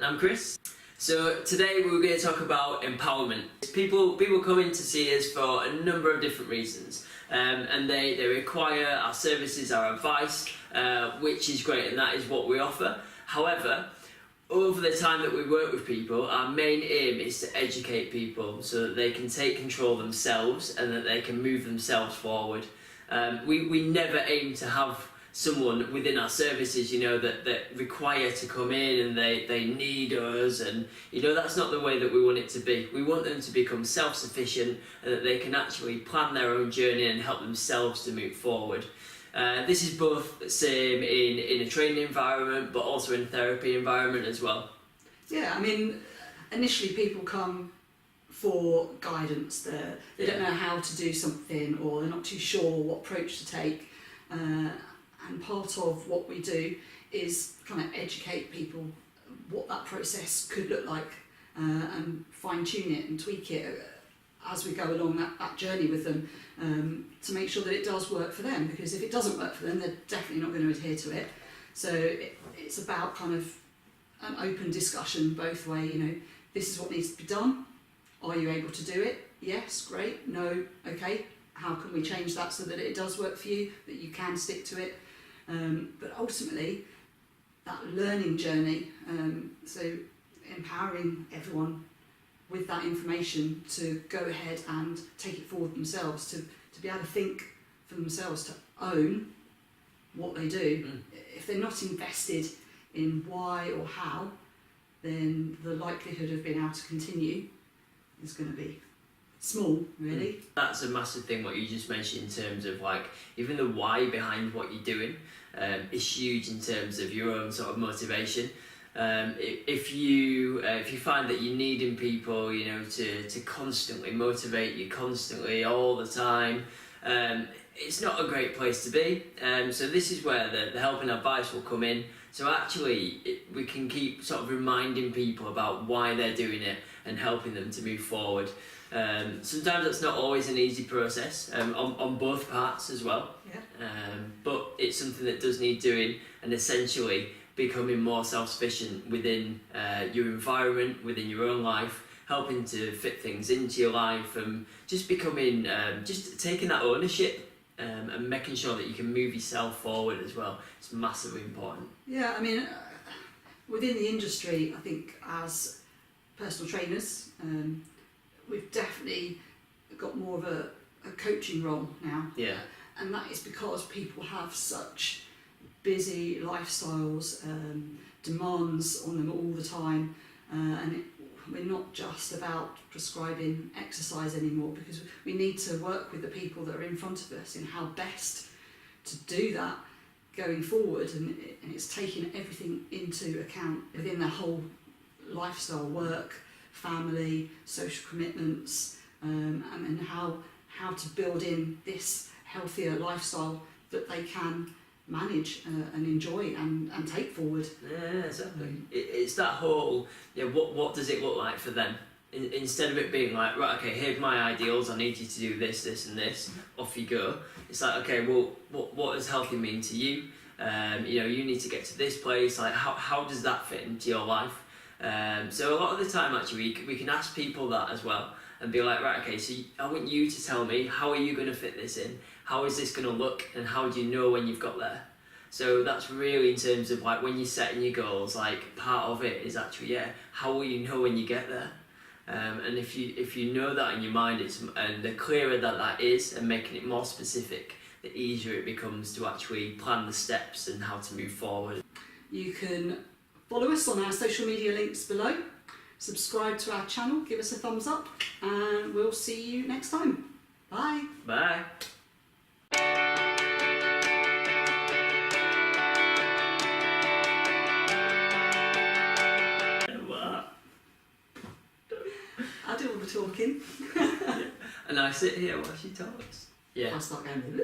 I'm Chris. So today we're going to talk about empowerment. People come in to see us for a number of different reasons, and they require our services, our advice, which is great, and that is what we offer. However, over the time that we work with people, our main aim is to educate people so that they can take control themselves and that they can move themselves forward. We never aim to have someone within our services, that require to come in and they need us, and that's not the way that we want it to be. We want them to become self-sufficient and that they can actually plan their own journey and help themselves to move forward. This is both the same in a training environment, but also in a therapy environment as well. Yeah, I mean, initially people come for guidance. They don't know how to do something, or they're not too sure what approach to take. And part of what we do is kind of educate people what that process could look like, and fine-tune it and tweak it as we go along that journey with them, to make sure that it does work for them, because if it doesn't work for them, they're definitely not going to adhere to it. So it's about kind of an open discussion both ways. This is what needs to be done. Are you able to do it? Yes, great. No, okay. How can we change that so that it does work for you, that you can stick to it? But ultimately, that learning journey, so empowering everyone with that information to go ahead and take it forward themselves, to be able to think for themselves, to own what they do. If they're not invested in why or how, then the likelihood of being able to continue is going to be small, really. That's a massive thing what you just mentioned in terms of even the why behind what you're doing is huge in terms of your own sort of motivation. If you find that you're needing people to constantly motivate you, constantly all the time, it's not a great place to be. So this is where the help and advice will come in. So actually we can keep sort of reminding people about why they're doing it and helping them to move forward. Sometimes that's not always an easy process, on both parts as well. Yeah. But it's something that does need doing, and essentially becoming more self-sufficient within your environment, within your own life, helping to fit things into your life, and just becoming, just taking that ownership and making sure that you can move yourself forward as well. It's massively important. Yeah, I mean, within the industry, I think as personal trainers, we've definitely got more of a coaching role now. Yeah. And that is because people have such busy lifestyles, demands on them all the time, and we're not just about prescribing exercise anymore, because we need to work with the people that are in front of us in how best to do that going forward, and it's taking everything into account within their whole lifestyle, work, family, social commitments, and how to build in this healthier lifestyle that they can manage and enjoy and take forward. Yeah, exactly. It's that whole, what does it look like for them? Instead of it being like, right, okay, here's my ideals, I need you to do this, this and this, off you go. It's like, okay, well, what does healthy mean to you? You need to get to this place, like how does that fit into your life? So a lot of the time actually we can ask people that as well, and be like, right, okay, so I want you to tell me, how are you going to fit this in? How is this going to look, and how do you know when you've got there? So that's really in terms of when you're setting your goals, part of it is actually, how will you know when you get there? And if you know that in your mind, and the clearer that is, and making it more specific, the easier it becomes to actually plan the steps and how to move forward. You can follow us on our social media links below, subscribe to our channel, give us a thumbs up, and we'll see you next time. Bye. Bye. I do all the talking. And I sit here while she talks. Yeah. I start going.